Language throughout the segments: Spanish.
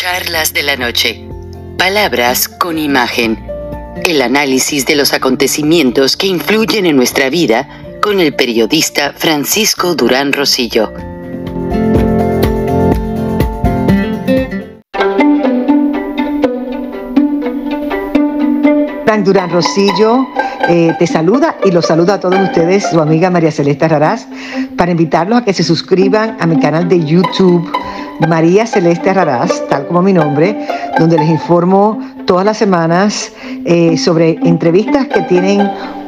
Charlas de la noche. Palabras con imagen. El análisis de los acontecimientos que influyen en nuestra vida con el periodista Francisco Durán Rosillo. Frank Durán Rosillo te saluda y los saluda a todos ustedes, su amiga María Celeste Raraz, para invitarlos a que se suscriban a mi canal de YouTube, María Celeste Raraz, tal como mi nombre, donde les informo todas las semanas sobre entrevistas que tienen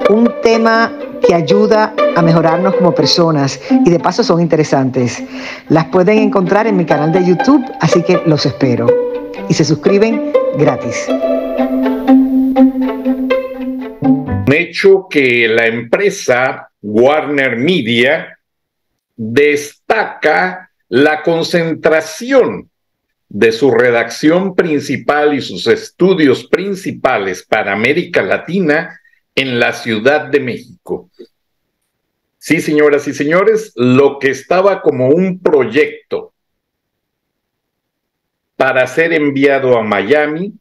un tema que ayuda a mejorarnos como personas y de paso son interesantes. Las pueden encontrar en mi canal de YouTube, así que los espero. Y se suscriben gratis. Un hecho que la empresa Warner Media destaca la concentración de su redacción principal y sus estudios principales para América Latina en la Ciudad de México. Sí, señoras y señores, lo que estaba como un proyecto para ser enviado a Miami,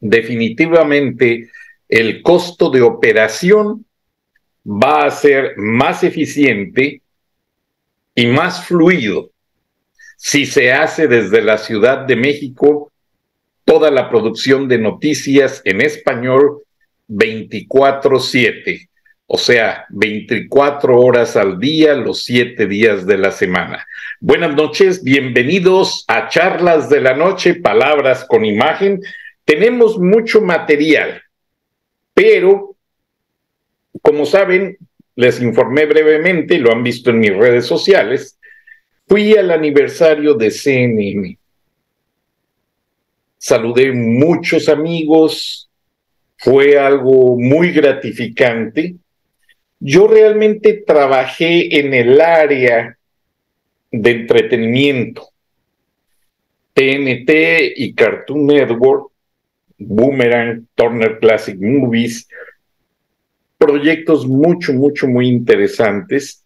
definitivamente el costo de operación va a ser más eficiente y más fluido si se hace desde la Ciudad de México toda la producción de noticias en español 24/7, o sea, 24 horas al día, los 7 días de la semana. Buenas noches, bienvenidos a Charlas de la Noche, Palabras con Imagen. Tenemos mucho material, pero, como saben, les informé brevemente, lo han visto en mis redes sociales, fui al aniversario de CNN. Saludé muchos amigos, fue algo muy gratificante. Yo realmente trabajé en el área de entretenimiento. TNT y Cartoon Network, Boomerang, Turner Classic Movies, proyectos muy interesantes.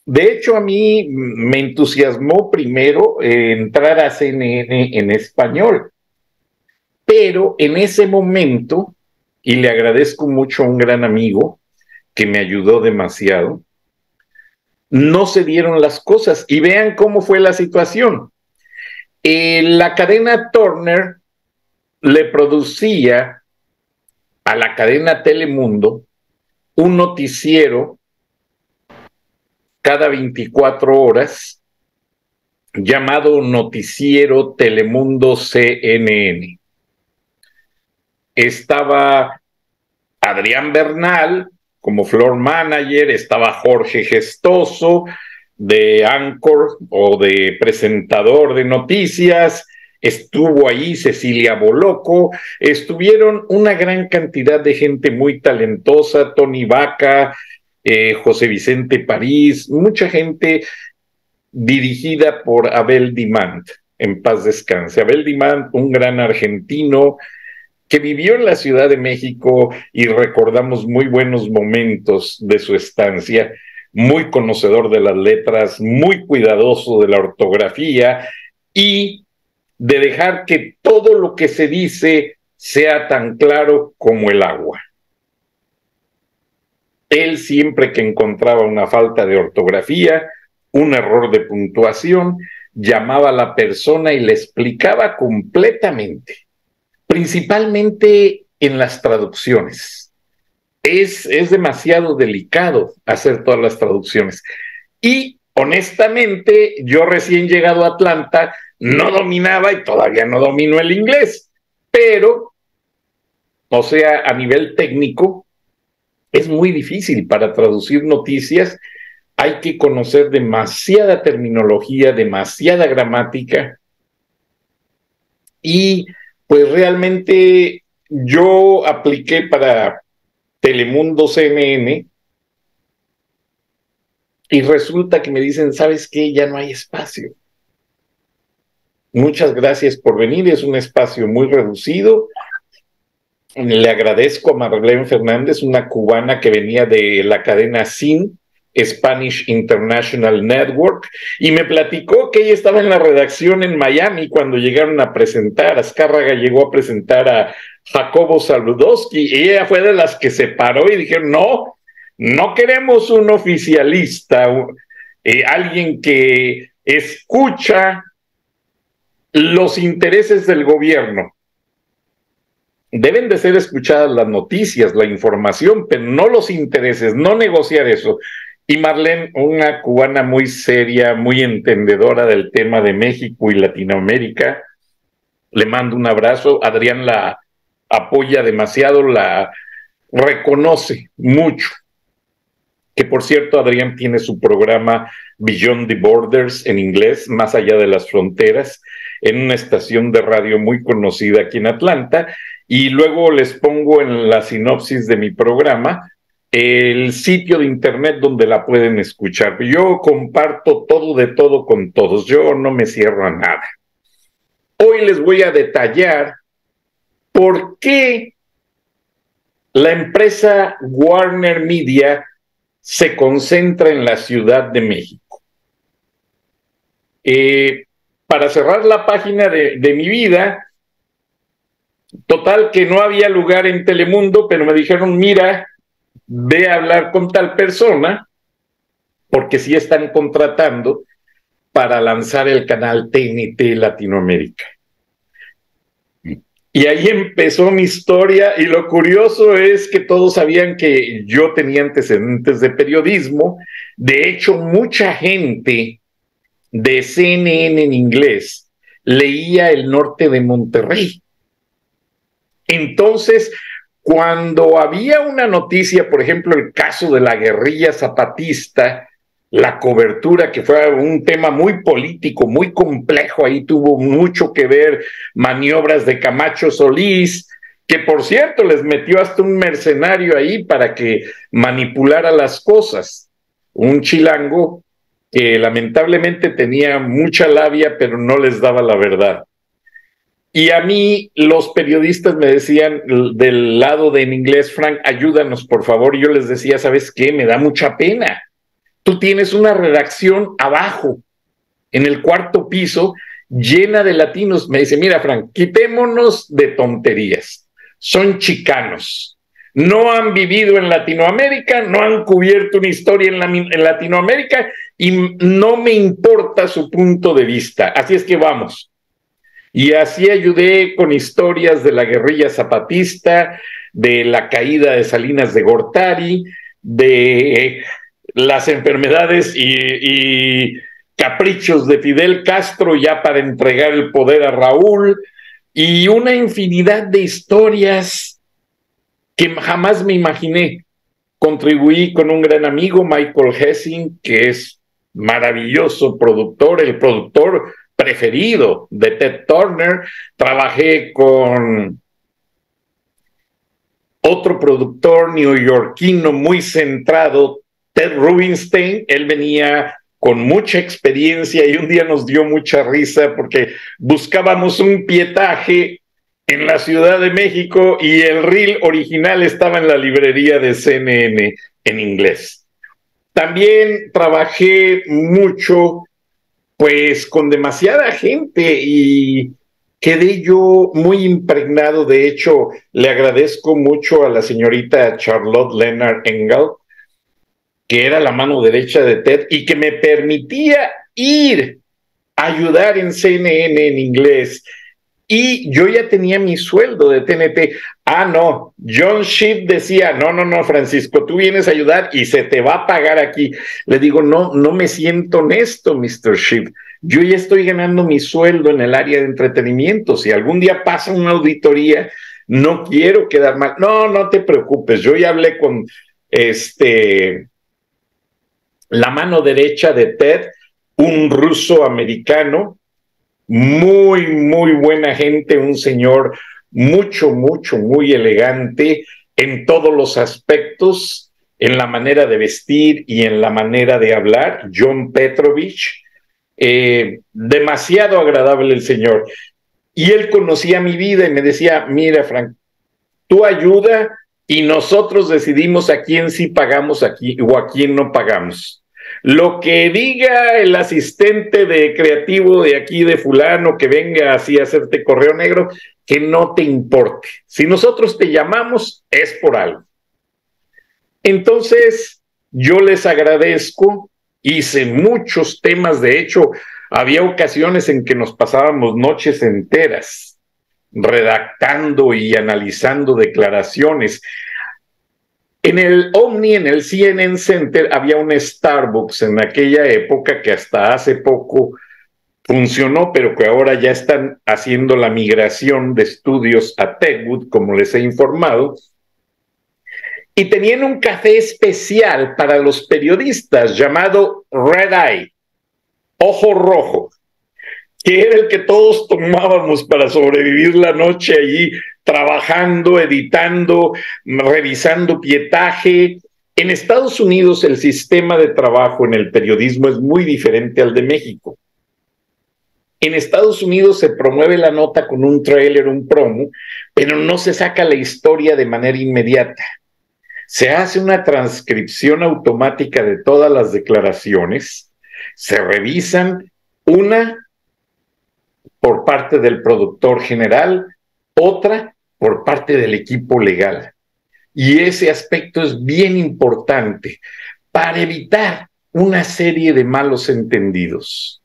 De hecho, a mí me entusiasmó primero entrar a CNN en español, pero en ese momento, y le agradezco mucho a un gran amigo que me ayudó demasiado, no se dieron las cosas. Y vean cómo fue la situación. La cadena Turner le producía a la cadena Telemundo un noticiero cada 24 horas llamado Noticiero Telemundo CNN. Estaba Adrián Bernal como floor manager, estaba Jorge Gestoso de anchor o de presentador de noticias, estuvo ahí Cecilia Boloco, estuvieron una gran cantidad de gente muy talentosa, Tony Vaca, José Vicente París, mucha gente dirigida por Abel Dimant, en paz descanse. Abel Dimant, un gran argentino que vivió en la Ciudad de México y recordamos muy buenos momentos de su estancia, muy conocedor de las letras, muy cuidadoso de la ortografía y de dejar que todo lo que se dice sea tan claro como el agua. Él siempre que encontraba una falta de ortografía, un error de puntuación, llamaba a la persona y le explicaba completamente, principalmente en las traducciones. Es demasiado delicado hacer todas las traducciones. Y honestamente, yo recién llegado a Atlanta, no dominaba y todavía no domino el inglés, pero, o sea, a nivel técnico, es muy difícil para traducir noticias. Hay que conocer demasiada terminología, demasiada gramática. Y pues realmente yo apliqué para Telemundo CNN y resulta que me dicen, ¿sabes qué? Ya no hay espacio. Muchas gracias por venir, es un espacio muy reducido. Le agradezco a Marlene Fernández, una cubana que venía de la cadena SIN, Spanish International Network, y me platicó que ella estaba en la redacción en Miami cuando llegaron a presentar. Azcárraga llegó a presentar a Jacobo Zabludowski, y ella fue de las que se paró y dijeron, no, no queremos un oficialista, alguien que escucha los intereses del gobierno. Deben de ser escuchadas las noticias, la información, pero no los intereses, no negociar eso. Y Marlene, una cubana muy seria, muy entendedora del tema de México y Latinoamérica, le mando un abrazo. Adrián la apoya demasiado, la reconoce mucho. Que por cierto, Adrián tiene su programa Beyond the Borders en inglés, Más allá de las fronteras, en una estación de radio muy conocida aquí en Atlanta. Y luego les pongo en la sinopsis de mi programa el sitio de internet donde la pueden escuchar. Yo comparto todo de todo con todos, yo no me cierro a nada. Hoy les voy a detallar por qué la empresa Warner Media se concentra en la Ciudad de México. Para cerrar la página de mi vida, total que no había lugar en Telemundo, pero me dijeron, mira, ve a hablar con tal persona, porque sí están contratando para lanzar el canal TNT Latinoamérica. Y ahí empezó mi historia, y lo curioso es que todos sabían que yo tenía antecedentes de periodismo. De hecho, mucha gente de CNN en inglés leía El Norte de Monterrey. Entonces, cuando había una noticia, por ejemplo, el caso de la guerrilla zapatista, la cobertura, que fue un tema muy político, muy complejo, ahí tuvo mucho que ver maniobras de Camacho Solís, que por cierto les metió hasta un mercenario ahí para que manipulara las cosas, un chilango que lamentablemente tenía mucha labia, pero no les daba la verdad. Y a mí los periodistas me decían del lado de en inglés, Frank, ayúdanos por favor. Y yo les decía, ¿sabes qué? Me da mucha pena. Tú tienes una redacción abajo, en el cuarto piso, llena de latinos. Me dice, mira, Frank, quitémonos de tonterías. Son chicanos. No han vivido en Latinoamérica, no han cubierto una historia en Latinoamérica y no me importa su punto de vista. Así es que vamos. Y así ayudé con historias de la guerrilla zapatista, de la caída de Salinas de Gortari, de las enfermedades y caprichos de Fidel Castro ya para entregar el poder a Raúl, y una infinidad de historias que jamás me imaginé. Contribuí con un gran amigo, Michael Hessing, que es maravilloso productor, el productor preferido de Ted Turner. Trabajé con otro productor neoyorquino muy centrado, Ted Rubinstein. Él venía con mucha experiencia y un día nos dio mucha risa porque buscábamos un pietaje en la Ciudad de México y el reel original estaba en la librería de CNN en inglés. También trabajé mucho pues con demasiada gente y quedé yo muy impregnado. De hecho, le agradezco mucho a la señorita Charlotte Leonard Engel, que era la mano derecha de Ted y que me permitía ir a ayudar en CNN en inglés. Y yo ya tenía mi sueldo de TNT. Ah, no, John Sheep decía, no, Francisco, tú vienes a ayudar y se te va a pagar aquí. Le digo, no me siento honesto, Mr. Sheep. Yo ya estoy ganando mi sueldo en el área de entretenimiento. Si algún día pasa una auditoría, no quiero quedar mal. No te preocupes, yo ya hablé con la mano derecha de Ted, un ruso americano, muy buena gente, un señor muy elegante en todos los aspectos, en la manera de vestir y en la manera de hablar, John Petrovich, demasiado agradable el señor. Y él conocía mi vida y me decía, mira, Frank, tú ayuda y nosotros decidimos a quién sí pagamos aquí o a quién no pagamos. Lo que diga el asistente de creativo de aquí de fulano que venga así a hacerte correo negro, que no te importe. Si nosotros te llamamos, es por algo. Entonces, yo les agradezco, hice muchos temas, de hecho, había ocasiones en que nos pasábamos noches enteras redactando y analizando declaraciones. En el Omni, en el CNN Center, había un Starbucks en aquella época que hasta hace poco funcionó, pero que ahora ya están haciendo la migración de estudios a Techwood, como les he informado, y tenían un café especial para los periodistas llamado Red Eye, Ojo Rojo, que era el que todos tomábamos para sobrevivir la noche allí, trabajando, editando, revisando pietaje. En Estados Unidos el sistema de trabajo en el periodismo es muy diferente al de México. En Estados Unidos se promueve la nota con un tráiler, un promo, pero no se saca la historia de manera inmediata. Se hace una transcripción automática de todas las declaraciones, se revisan una por parte del productor general, otra por parte del equipo legal. Y ese aspecto es bien importante para evitar una serie de malos entendidos.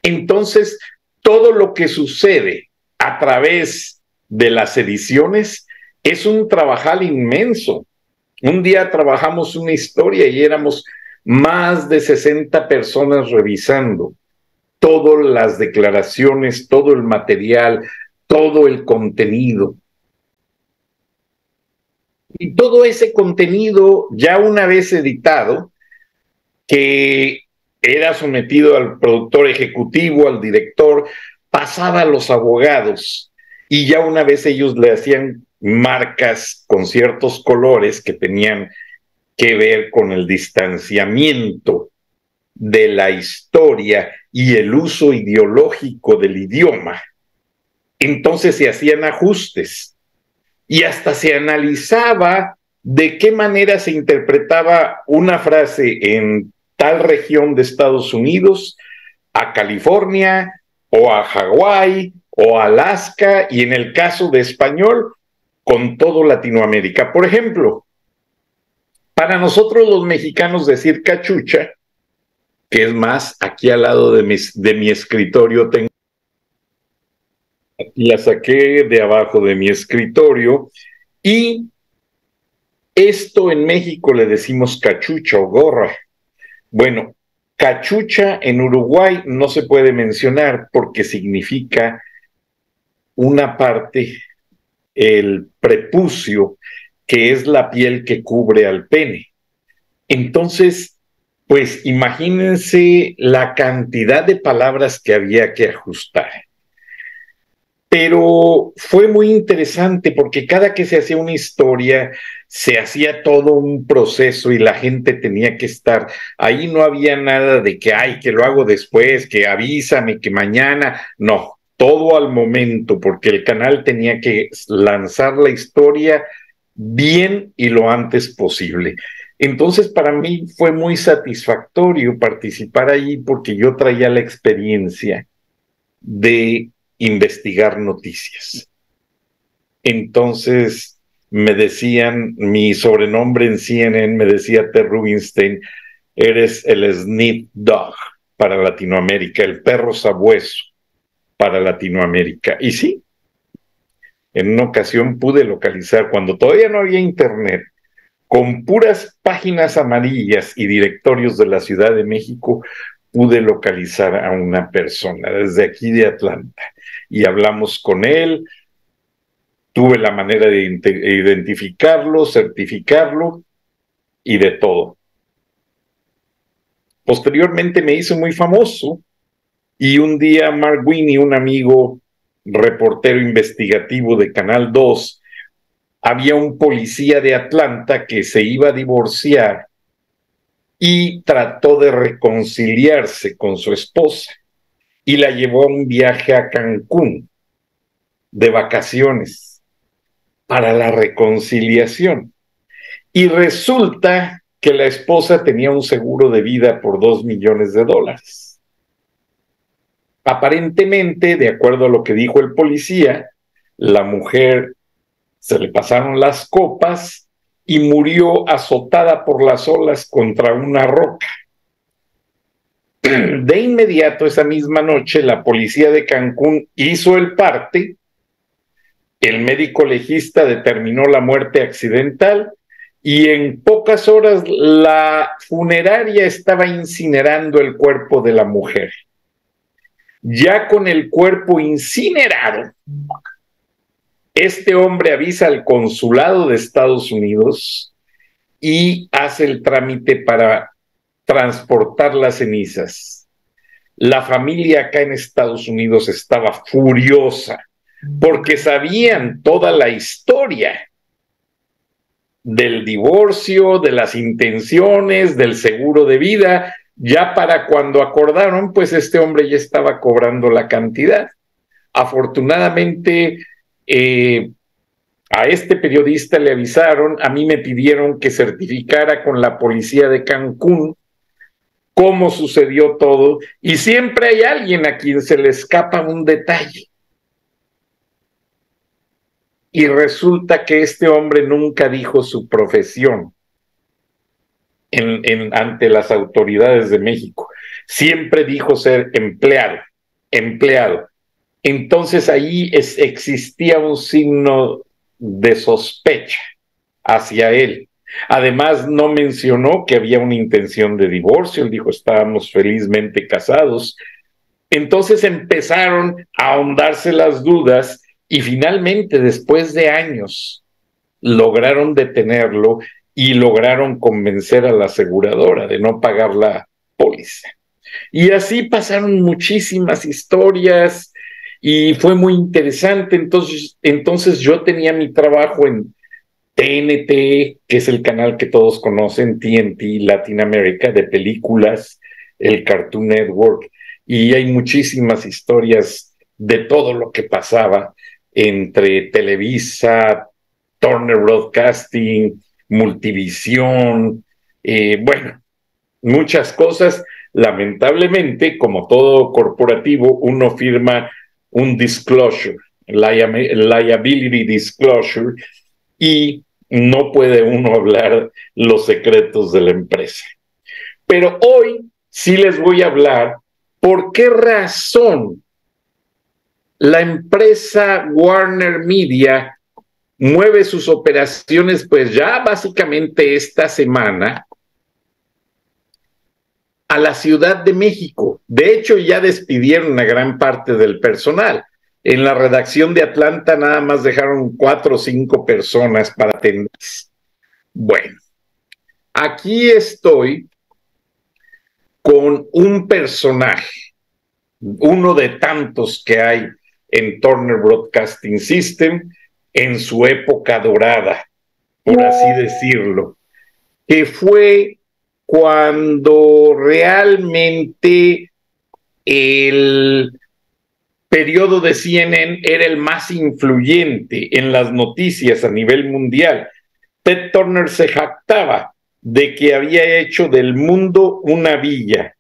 Entonces, todo lo que sucede a través de las ediciones es un trabajal inmenso. Un día trabajamos una historia y éramos más de 60 personas revisando todas las declaraciones, todo el material, todo el contenido. Y todo ese contenido, ya una vez editado, que era sometido al productor ejecutivo, al director, pasaba a los abogados, y ya una vez ellos le hacían marcas con ciertos colores que tenían que ver con el distanciamiento de la historia y el uso ideológico del idioma. Entonces se hacían ajustes y hasta se analizaba de qué manera se interpretaba una frase en tal región de Estados Unidos, a California o a Hawái o a Alaska, y en el caso de español, con todo Latinoamérica. Por ejemplo, para nosotros los mexicanos decir cachucha, que es más, aquí al lado de mi escritorio tengo, la saqué de abajo de mi escritorio, y esto en México le decimos cachucha o gorra. Bueno, cachucha en Uruguay no se puede mencionar porque significa una parte, el prepucio, que es la piel que cubre al pene. Entonces, pues imagínense la cantidad de palabras que había que ajustar. Pero fue muy interesante porque cada que se hacía una historia, se hacía todo un proceso y la gente tenía que estar. Ahí no había nada de que, ay, que lo hago después, que avísame, que mañana. No, todo al momento, porque el canal tenía que lanzar la historia bien y lo antes posible. Entonces, para mí fue muy satisfactorio participar allí porque yo traía la experiencia de investigar noticias. Entonces me decían, mi sobrenombre en CNN me decía Ted Rubinstein, eres el Sniff Dog para Latinoamérica, el perro sabueso para Latinoamérica. Y sí, en una ocasión pude localizar, cuando todavía no había internet, con puras páginas amarillas y directorios de la Ciudad de México, pude localizar a una persona desde aquí de Atlanta y hablamos con él, tuve la manera de identificarlo, certificarlo y de todo. Posteriormente me hice muy famoso y un día Mark Winnie, un amigo reportero investigativo de Canal 2, había un policía de Atlanta que se iba a divorciar y trató de reconciliarse con su esposa y la llevó a un viaje a Cancún de vacaciones para la reconciliación. y resulta que la esposa tenía un seguro de vida por $2 millones. Aparentemente, de acuerdo a lo que dijo el policía, la mujer se le pasaron las copas y murió azotada por las olas contra una roca. De inmediato, esa misma noche, la policía de Cancún hizo el parte, el médico legista determinó la muerte accidental y en pocas horas la funeraria estaba incinerando el cuerpo de la mujer. Ya con el cuerpo incinerado, este hombre avisa al consulado de Estados Unidos y hace el trámite para transportar las cenizas. La familia acá en Estados Unidos estaba furiosa porque sabían toda la historia del divorcio, de las intenciones, del seguro de vida. Ya para cuando acordaron, pues este hombre ya estaba cobrando la cantidad. Afortunadamente, a este periodista le avisaron, a mí me pidieron que certificara con la policía de Cancún cómo sucedió todo, y siempre hay alguien a quien se le escapa un detalle. Y resulta que este hombre nunca dijo su profesión ante las autoridades de México. Siempre dijo ser empleado. Entonces ahí existía un signo de sospecha hacia él. Además, no mencionó que había una intención de divorcio. Él dijo, estábamos felizmente casados. Entonces empezaron a ahondarse las dudas y finalmente, después de años, lograron detenerlo y lograron convencer a la aseguradora de no pagar la póliza. Y así pasaron muchísimas historias y fue muy interesante. Entonces yo tenía mi trabajo en TNT, que es el canal que todos conocen, TNT Latinoamérica, de películas, el Cartoon Network, y hay muchísimas historias de todo lo que pasaba entre Televisa, Turner Broadcasting, Multivisión, bueno, muchas cosas. Lamentablemente, como todo corporativo, uno firma un disclosure, liability disclosure, y no puede uno hablar los secretos de la empresa. Pero hoy sí les voy a hablar por qué razón la empresa Warner Media mueve sus operaciones, pues ya básicamente esta semana, a la Ciudad de México. De hecho, ya despidieron a gran parte del personal. En la redacción de Atlanta nada más dejaron 4 o 5 personas para atender. Bueno, aquí estoy con un personaje, uno de tantos que hay en Turner Broadcasting System, en su época dorada, por así decirlo, que fue cuando realmente el periodo de CNN era el más influyente en las noticias a nivel mundial. Ted Turner se jactaba de que había hecho del mundo una villa,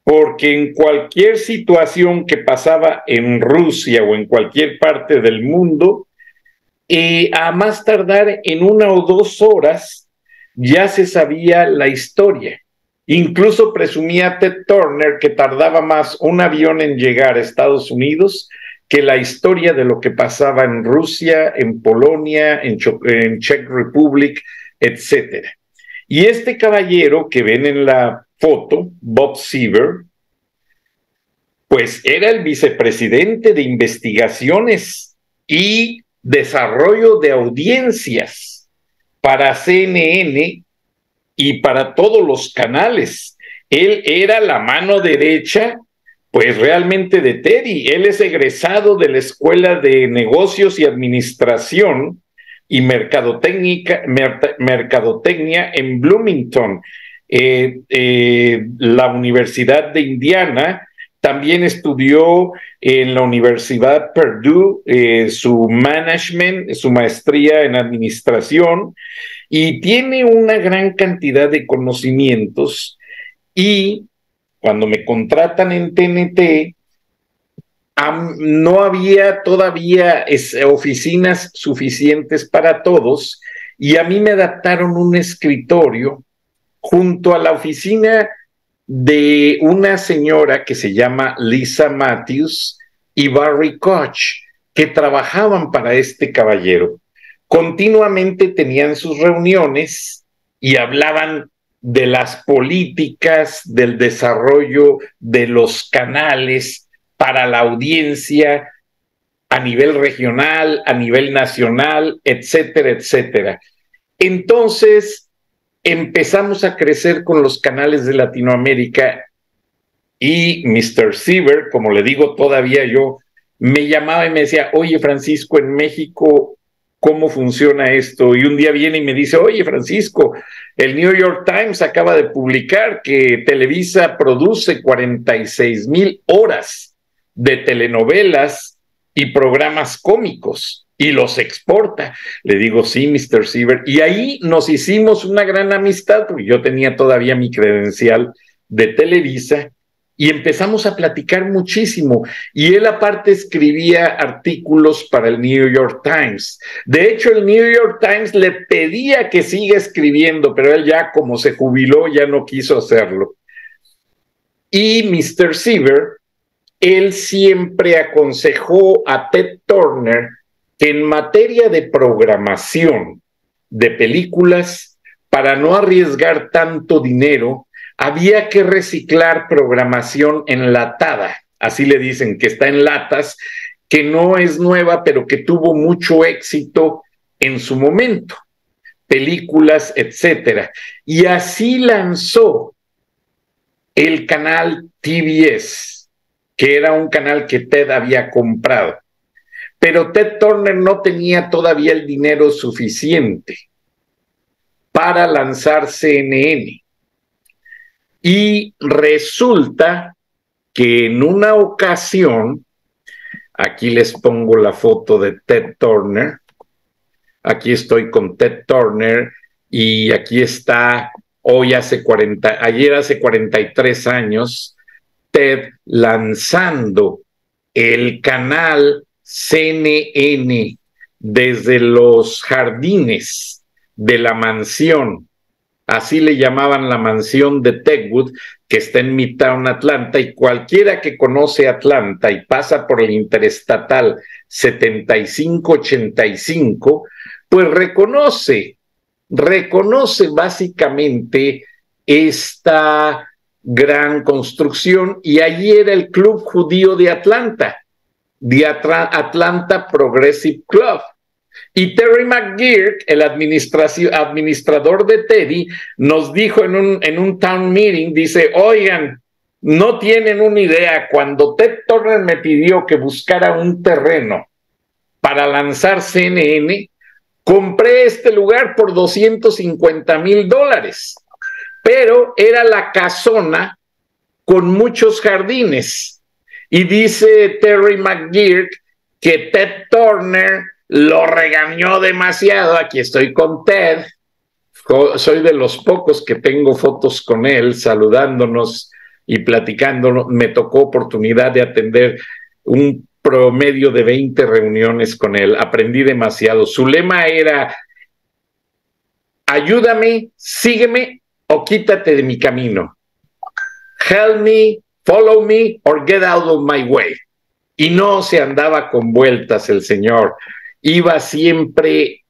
porque en cualquier situación que pasaba en Rusia o en cualquier parte del mundo, a más tardar en 1 o 2 horas ya se sabía la historia. Incluso presumía Ted Turner que tardaba más un avión en llegar a Estados Unidos que la historia de lo que pasaba en Rusia, en Polonia, en Czech Republic, etc. Y este caballero que ven en la foto, Bob Seaver, pues era el vicepresidente de investigaciones y desarrollo de audiencias para CNN y para todos los canales. Él era la mano derecha, pues realmente de Teddy. Él es egresado de la Escuela de Negocios y Administración y Mercadotecnia en Bloomington, la Universidad de Indiana, También estudió en la Universidad Purdue su management, su maestría en administración, y tiene una gran cantidad de conocimientos. Y cuando me contratan en TNT, no había todavía oficinas suficientes para todos, y a mí me adaptaron un escritorio junto a la oficina de una señora que se llama Lisa Matthews y Barry Koch, que trabajaban para este caballero. Continuamente tenían sus reuniones y hablaban de las políticas, del desarrollo de los canales para la audiencia a nivel regional, a nivel nacional, etcétera, etcétera. Entonces, empezamos a crecer con los canales de Latinoamérica, y Mr. Siever, como le digo todavía yo, me llamaba y me decía, oye Francisco, en México, ¿cómo funciona esto? Y un día viene y me dice, oye Francisco, el New York Times acaba de publicar que Televisa produce 46,000 horas de telenovelas y programas cómicos y los exporta. Le digo, sí, Mr. Siever. Y ahí nos hicimos una gran amistad, porque yo tenía todavía mi credencial de Televisa, y empezamos a platicar muchísimo. Y él aparte escribía artículos para el New York Times. De hecho, el New York Times le pedía que siga escribiendo, pero él ya, como se jubiló, ya no quiso hacerlo. Y Mr. Siever, él siempre aconsejó a Ted Turner que en materia de programación de películas, para no arriesgar tanto dinero, había que reciclar programación enlatada, así le dicen, que está en latas, que no es nueva, pero que tuvo mucho éxito en su momento, películas, etcétera. Y así lanzó el canal TBS, que era un canal que Ted había comprado. Pero Ted Turner no tenía todavía el dinero suficiente para lanzar CNN. Y resulta que en una ocasión, aquí les pongo la foto de Ted Turner, aquí estoy con Ted Turner, y aquí está ayer hace 43 años, Ted lanzando el canal CNN desde los jardines de la mansión, así le llamaban la mansión de Techwood, que está en Midtown Atlanta, y cualquiera que conoce Atlanta y pasa por el interestatal 7585, pues reconoce básicamente esta gran construcción, y allí era el Club Judío de Atlanta, de Atlanta Progressive Club. Y Terry McGuirk, el administrador de Teddy, nos dijo en un town meeting, dice, oigan, no tienen una idea, cuando Ted Turner me pidió que buscara un terreno para lanzar CNN, compré este lugar por $250,000, pero era la casona con muchos jardines. Y dice Terry McGuirk que Ted Turner lo regañó demasiado. Aquí estoy con Ted, soy de los pocos que tengo fotos con él, saludándonos y platicándonos. Me tocó oportunidad de atender un promedio de 20 reuniones con él, aprendí demasiado. Su lema era, ayúdame, sígueme o quítate de mi camino. Help me, follow me, or get out of my way. Y no se andaba con vueltas el señor, iba siempre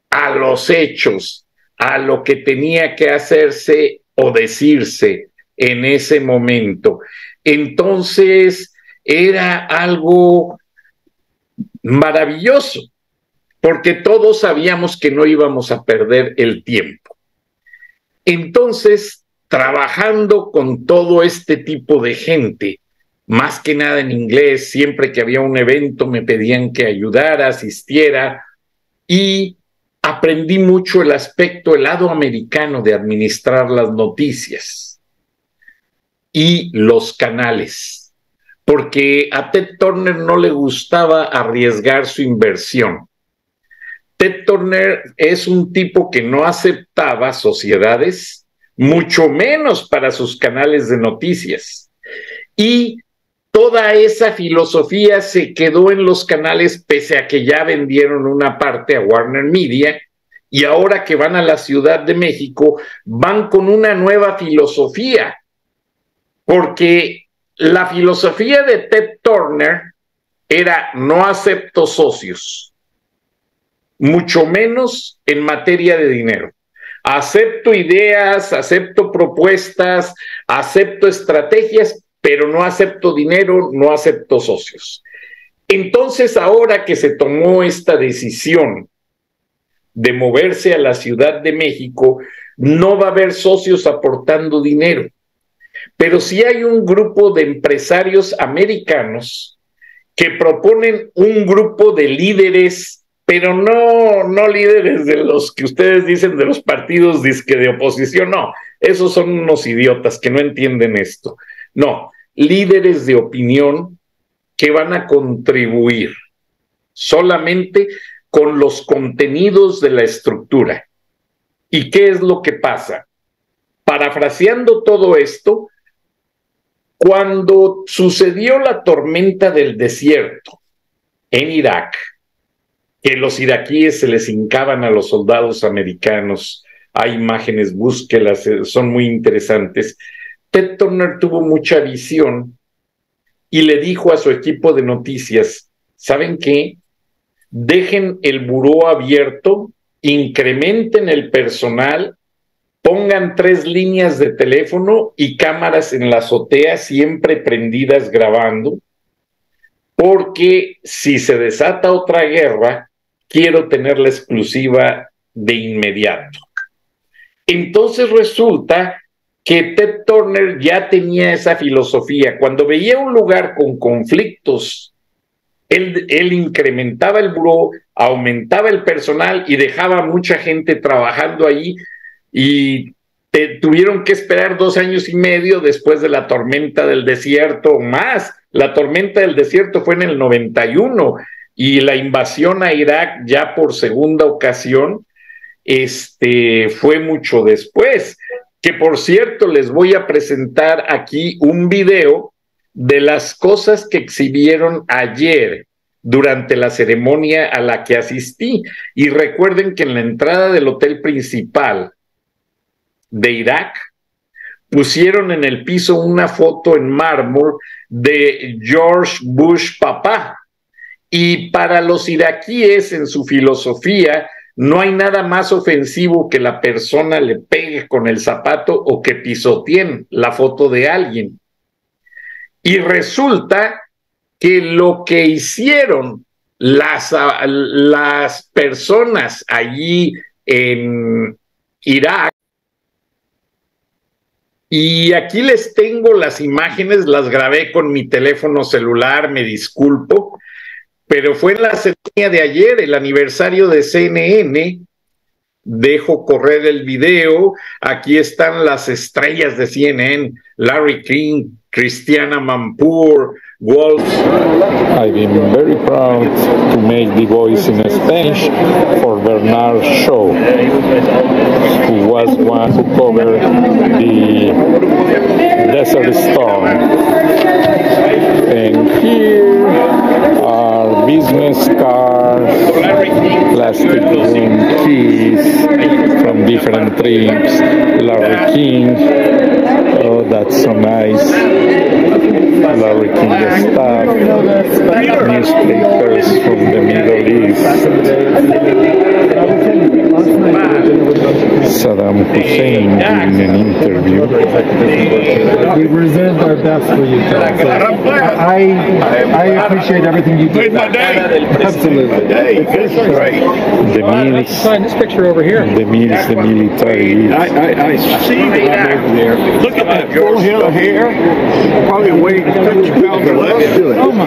a los hechos, a lo que tenía que hacerse o decirse en ese momento. Entonces era algo maravilloso, porque todos sabíamos que no íbamos a perder el tiempo. Entonces, trabajando con todo este tipo de gente, más que nada en inglés, siempre que había un evento me pedían que ayudara, asistiera, y aprendí mucho el aspecto, el lado americano de administrar las noticias y los canales. porque a Ted Turner no le gustaba arriesgar su inversión. Ted Turner es un tipo que no aceptaba sociedades, mucho menos para sus canales de noticias. Y toda esa filosofía se quedó en los canales, pese a que ya vendieron una parte a Warner Media, y ahora que van a la Ciudad de México, van con una nueva filosofía, porque la filosofía de Ted Turner era: no acepto socios, mucho menos en materia de dinero. Acepto ideas, acepto propuestas, acepto estrategias, pero no acepto dinero, no acepto socios. Entonces, ahora que se tomó esta decisión de moverse a la Ciudad de México, no va a haber socios aportando dinero, pero sí hay un grupo de empresarios americanos que proponen un grupo de líderes, pero no líderes de los que ustedes dicen de los partidos de oposición, no, esos son unos idiotas que no entienden esto. No, líderes de opinión que van a contribuir solamente con los contenidos de la estructura. ¿Y qué es lo que pasa? Parafraseando todo esto, cuando sucedió la tormenta del desierto en Irak, que los iraquíes se les hincaban a los soldados americanos, hay imágenes, búsquelas, son muy interesantes. Ted Turner tuvo mucha visión y le dijo a su equipo de noticias: ¿saben qué? Dejen el buró abierto, incrementen el personal, pongan 3 líneas de teléfono y cámaras en la azotea siempre prendidas grabando, porque si se desata otra guerra, quiero tener la exclusiva de inmediato. Entonces resulta que Ted Turner ya tenía esa filosofía. Cuando veía un lugar con conflictos, él incrementaba el buró, aumentaba el personal y dejaba mucha gente trabajando ahí, y tuvieron que esperar 2 años y medio después de la tormenta del desierto, más. La tormenta del desierto fue en el 91 y la invasión a Irak ya por segunda ocasión fue mucho después. Que por cierto, les voy a presentar aquí un video de las cosas que exhibieron ayer durante la ceremonia a la que asistí. Y recuerden que en la entrada del hotel principal de Irak pusieron en el piso una foto en mármol de George Bush papá. Y para los iraquíes, en su filosofía, no hay nada más ofensivo que la persona le pegue con el zapato o que pisoteen la foto de alguien. Y resulta que lo que hicieron las personas allí en Irak, y aquí les tengo las imágenes, las grabé con mi teléfono celular, me disculpo, pero fue en la ceremonia de ayer, el aniversario de CNN. Dejo correr el video. Aquí están las estrellas de CNN: Larry King, Christiana Amanpour, Wolf. I've been very proud to make the voice in Spanish for Bernard's show, who was one who covered the Desert Storm. And here are business cards, plastic room keys from different trips. Larry King, oh, that's so nice. Larry King stuff, newspapers from the Middle East. Saddam Hussein giving an interview. We reserved our best for you, John. So I appreciate everything you do. Absolutely. The meals. Sign this picture over here. The meals, the military. I see that. Look at that full head of hair. Probably weighing 50 pounds or less. Oh my.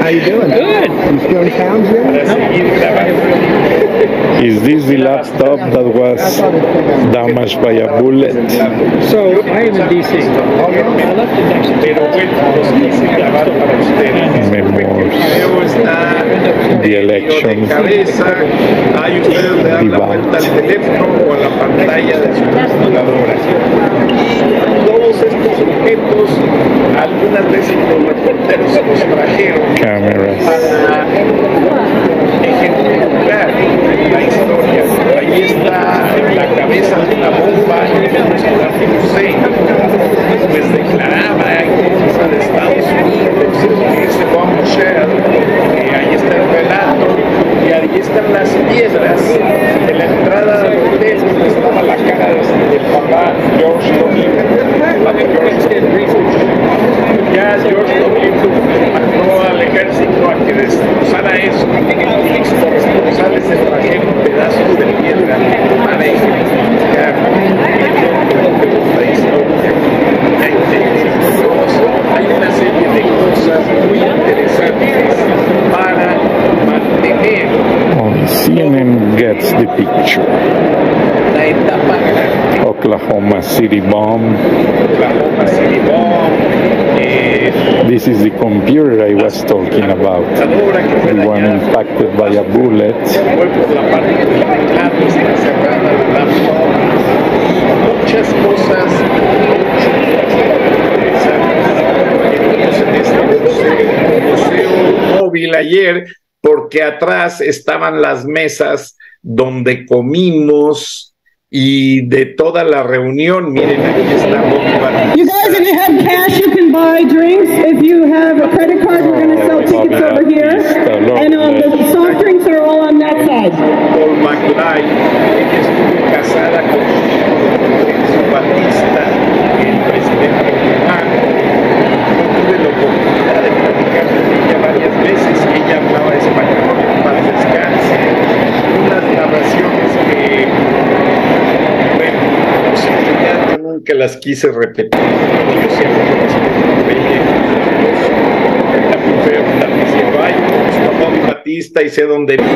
How you doing? Good. You still in pounds yet? Is this the laptop that was damaged by a bullet? So I am in DC. Pero bueno, los quise grabar para ustedes. Memories. El video está The election. de cabeza. Ahí ustedes le dan la vuelta al teléfono o a la pantalla de su computadora. Y todos estos objetos, algunas veces los reporteros se los trajeron Cameras. para ejemplificar la historia. Ahí está la cabeza de la bomba y Saddam Hussein, pues declaraba en contra de Estados Unidos, ese bombshell, ahí está el relato, y ahí están las piedras de la entrada del hotel donde estaba la cara del papá George W. Ya George W. mandó al ejército a que destrozara eso, y los corresponsales se trajeron pedazos de piedra para ejemplificar la historia. Hay una serie de cosas muy interesantes para mantener Only CNN gets the picture. la etapa grande. Oklahoma City bomb. Oklahoma City bomb, This is the computer I was talking about. The one impacted by a bullet. fue por la parte del teclado, está cerrada la laptop, y muchas cosas en este museo móvil ayer, porque atrás estaban las mesas donde comimos y de toda la reunión. Miren, aquí está Bobby Batista. You guys, if you have cash, you can buy drinks. If you have a credit card, we're going to sell tickets over here. And the soft drinks are all on that side. Paul McBride, ella estuvo casada con su Batista, el presidente cubano. Yo tuve la oportunidad de platicar con ella varias veces. Ella hablaba español, en paz descanse. Unas narraciones que, bueno, no sé, yo nunca las quise repetir. Yo siempre las veía. La mujer está diciendo, ay, conozco a Bobby Batista y sé dónde vive.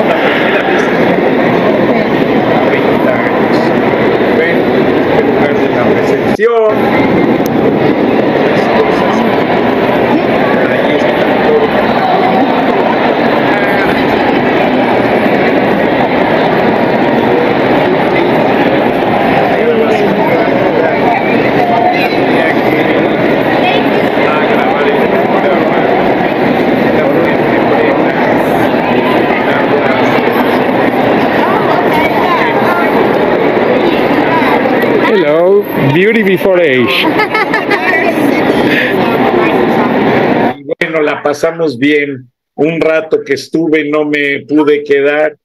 La primera vez en 30 años. Bueno, en lugar de la recepción, las cosas, ahí está todo. Hello, beauty before age. Bueno, la pasamos bien. Un rato que estuve no me pude quedar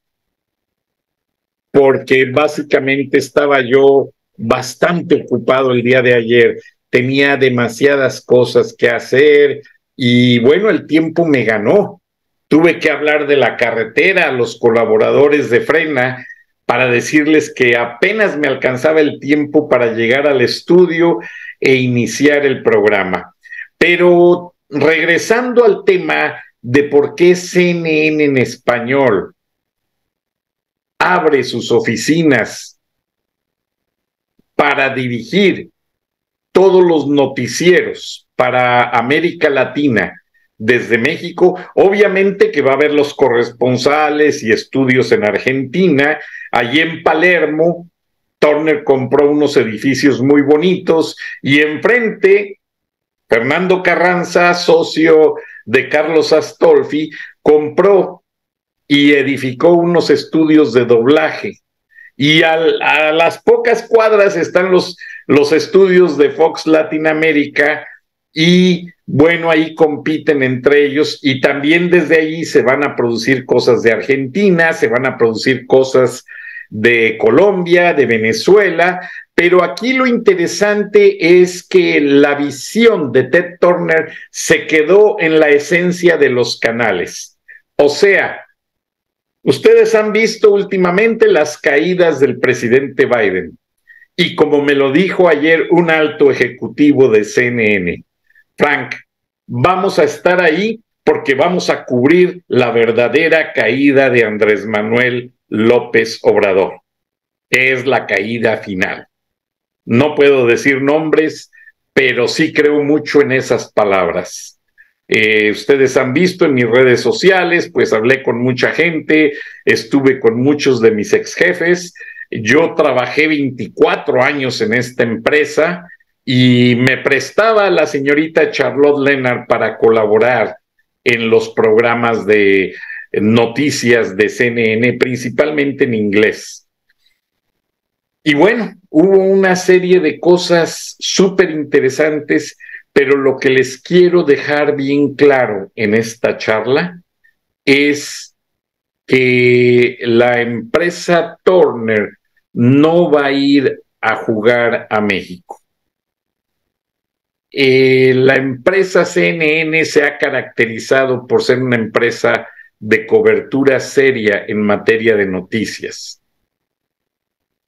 porque básicamente estaba yo bastante ocupado el día de ayer. Tenía demasiadas cosas que hacer y bueno, el tiempo me ganó. Tuve que hablar de la carretera a los colaboradores de Frena para decirles que apenas me alcanzaba el tiempo para llegar al estudio e iniciar el programa. Pero regresando al tema de por qué CNN en español abre sus oficinas para dirigir todos los noticieros para América Latina desde México, obviamente que va a haber los corresponsales y estudios en Argentina. Allí en Palermo, Turner compró unos edificios muy bonitos y enfrente, Fernando Carranza, socio de Carlos Astolfi, compró y edificó unos estudios de doblaje. Y a las pocas cuadras están los estudios de Fox Latinoamérica y bueno, ahí compiten entre ellos y también desde ahí se van a producir cosas de Argentina, se van a producir cosas de Colombia, de Venezuela, pero aquí lo interesante es que la visión de Ted Turner se quedó en la esencia de los canales. O sea, ustedes han visto últimamente las caídas del presidente Biden y como me lo dijo ayer un alto ejecutivo de CNN, Frank, vamos a estar ahí porque vamos a cubrir la verdadera caída de Andrés Manuel López Obrador, que es la caída final. No puedo decir nombres, pero sí creo mucho en esas palabras. Ustedes han visto en mis redes sociales, pues hablé con mucha gente, estuve con muchos de mis ex jefes. Yo trabajé 24 años en esta empresa y me prestaba la señorita Charlotte Lennart para colaborar en los programas de noticias de CNN, principalmente en inglés. Y bueno, hubo una serie de cosas súper interesantes, pero lo que les quiero dejar bien claro en esta charla es que la empresa Turner no va a ir a jugar a México. La empresa CNN se ha caracterizado por ser una empresa de cobertura seria en materia de noticias.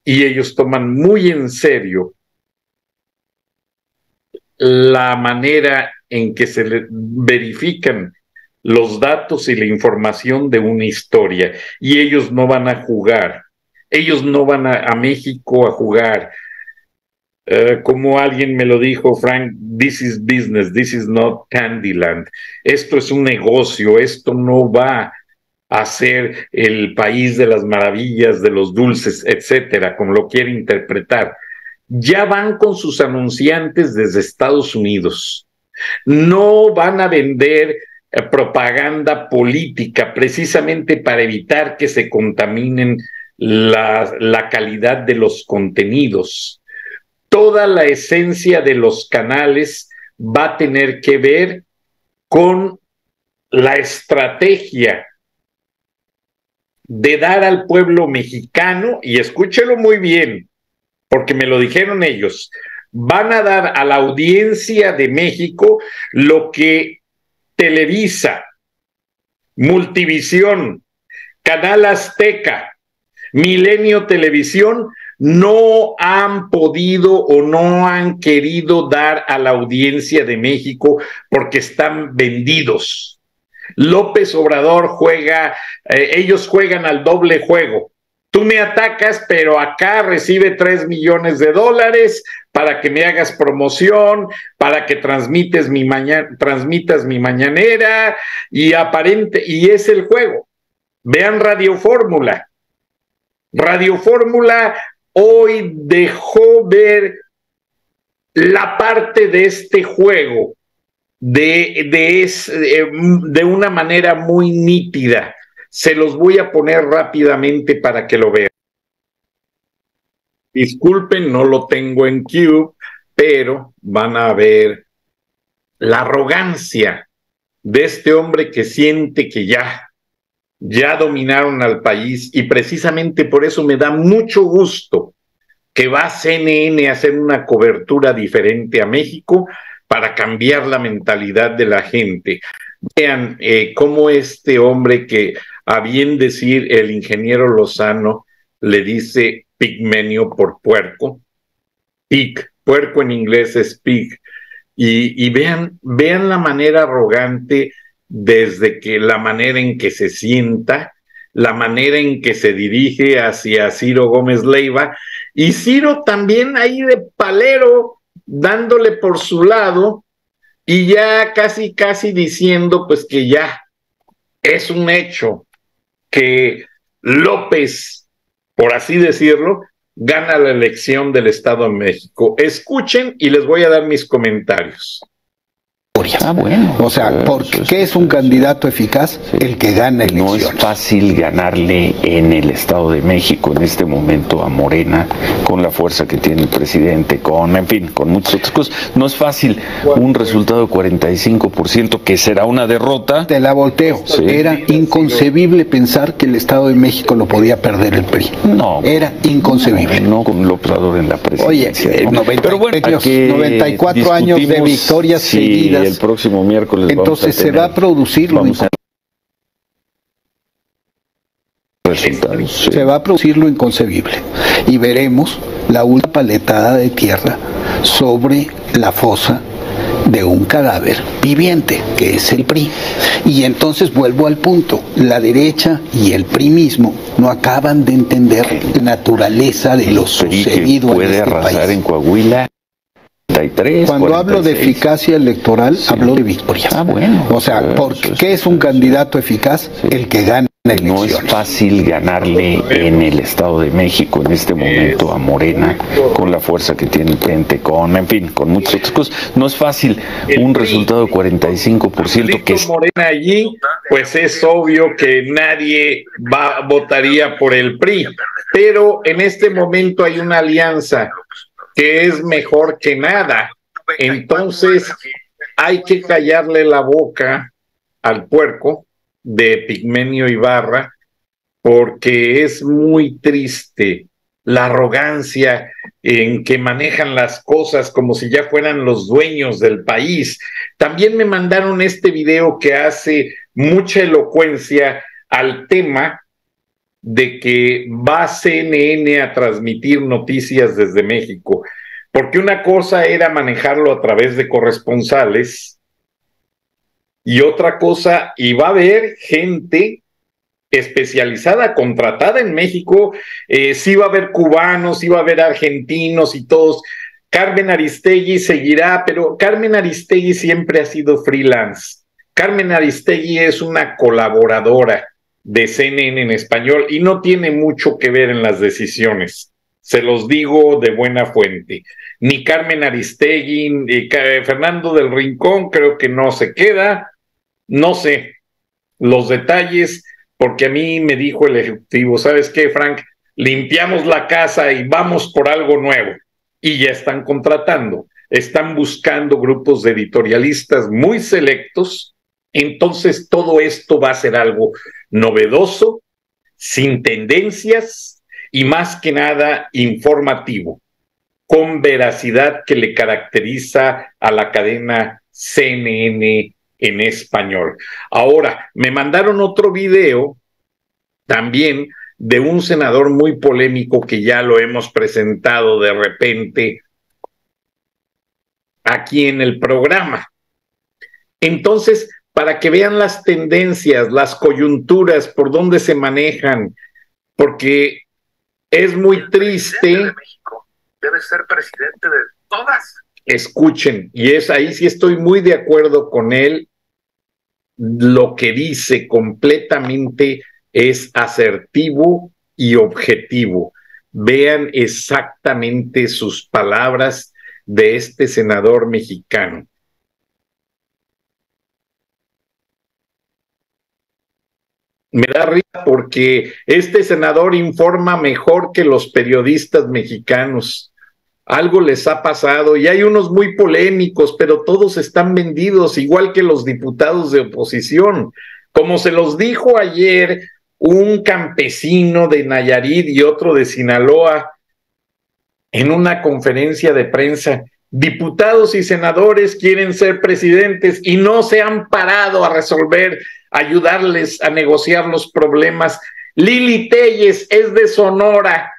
Y ellos toman muy en serio la manera en que se verifican los datos y la información de una historia. Y ellos no van a jugar. Ellos no van a México a jugar. Como alguien me lo dijo, Frank, this is business, this is not Candyland. Esto es un negocio, esto no va a ser el país de las maravillas, de los dulces, etcétera, como lo quiere interpretar. Ya van con sus anunciantes desde Estados Unidos. No van a vender propaganda política precisamente para evitar que se contaminen la calidad de los contenidos. Toda la esencia de los canales va a tener que ver con la estrategia de dar al pueblo mexicano, y escúchelo muy bien, porque me lo dijeron ellos, van a dar a la audiencia de México lo que Televisa, Multivisión, Canal Azteca, Milenio Televisión no han podido o no han querido dar a la audiencia de México porque están vendidos. López Obrador juega, ellos juegan al doble juego. Tú me atacas, pero acá recibe $3 millones para que me hagas promoción, para que transmitas mi mañanera, y es el juego. Vean Radio Fórmula. Radio Fórmula hoy dejó ver la parte de este juego de una manera muy nítida. Se los voy a poner rápidamente para que lo vean. Disculpen, no lo tengo en Cube, pero van a ver la arrogancia de este hombre que siente que ya dominaron al país, y precisamente por eso me da mucho gusto que va CNN a hacer una cobertura diferente a México para cambiar la mentalidad de la gente. Vean cómo este hombre, que a bien decir el ingeniero Lozano le dice pigmenio por puerco, pig, puerco en inglés es pig, y vean la manera arrogante, desde que la manera en que se sienta, la manera en que se dirige hacia Ciro Gómez Leiva, y Ciro también ahí de palero, dándole por su lado, y ya casi diciendo pues que ya es un hecho que López, por así decirlo, gana la elección del Estado de México. Escuchen y les voy a dar mis comentarios. Bueno, o sea, ¿qué es un candidato eficaz? El que gana elecciones. No es fácil ganarle en el Estado de México en este momento a Morena, con la fuerza que tiene el presidente, con muchas otras cosas. No es fácil. Un resultado de 45%, que será una derrota. Te la volteo. Sí. Era inconcebible pensar que el Estado de México lo podía perder el PRI. No. Era inconcebible. No con López Obrador en la presidencia. Oye, 94 años de victorias seguidas. El próximo miércoles entonces se va a producir lo inconcebible, y veremos la última paletada de tierra sobre la fosa de un cadáver viviente, que es el PRI. Y entonces vuelvo al punto, la derecha y el PRI mismo no acaban de entender la naturaleza de lo sucedido en este país. En Coahuila. 33, Cuando 46. Hablo de eficacia electoral, hablo de victorias. O sea, ¿qué es un candidato eficaz? El que gana elecciones. No es fácil ganarle en el Estado de México en este momento a Morena, con la fuerza que tiene el frente, en fin, con muchas otras cosas. No es fácil un resultado de 45% que es... Morena allí, pues es obvio que nadie votaría por el PRI, pero en este momento hay una alianza que es mejor que nada. Entonces hay que callarle la boca al puerco de Epigmenio Ibarra, porque es muy triste la arrogancia en que manejan las cosas como si ya fueran los dueños del país. También me mandaron este video que hace mucha elocuencia al tema de que va CNN a transmitir noticias desde México, porque una cosa era manejarlo a través de corresponsales y otra cosa, iba a haber gente especializada, contratada en México, sí iba a haber cubanos, iba a haber argentinos y todos. Carmen Aristegui seguirá, pero Carmen Aristegui siempre ha sido freelance. Carmen Aristegui es una colaboradora de CNN en español y no tiene mucho que ver en las decisiones. Se los digo de buena fuente. Ni Carmen Aristegui, ni Fernando del Rincón creo que no se queda. No sé los detalles, porque a mí me dijo el ejecutivo, ¿sabes qué, Frank? Limpiamos la casa y vamos por algo nuevo. Y ya están contratando. Están buscando grupos de editorialistas muy selectos. Entonces todo esto va a ser algo novedoso, sin tendencias y más que nada informativo, con veracidad que le caracteriza a la cadena CNN en español. Ahora, me mandaron otro video también de un senador muy polémico que ya lo hemos presentado de repente aquí en el programa. Entonces, para que vean las tendencias, las coyunturas, por dónde se manejan, porque es muy triste. Debe ser presidente de todas. Escuchen, y es ahí sí estoy muy de acuerdo con él, lo que dice completamente es asertivo y objetivo. Vean exactamente sus palabras de este senador mexicano. Me da risa porque este senador informa mejor que los periodistas mexicanos. Algo les ha pasado y hay unos muy polémicos, pero todos están vendidos, igual que los diputados de oposición. Como se los dijo ayer un campesino de Nayarit y otro de Sinaloa en una conferencia de prensa, diputados y senadores quieren ser presidentes y no se han parado a resolver, ayudarles a negociar los problemas. Lili Téllez es de Sonora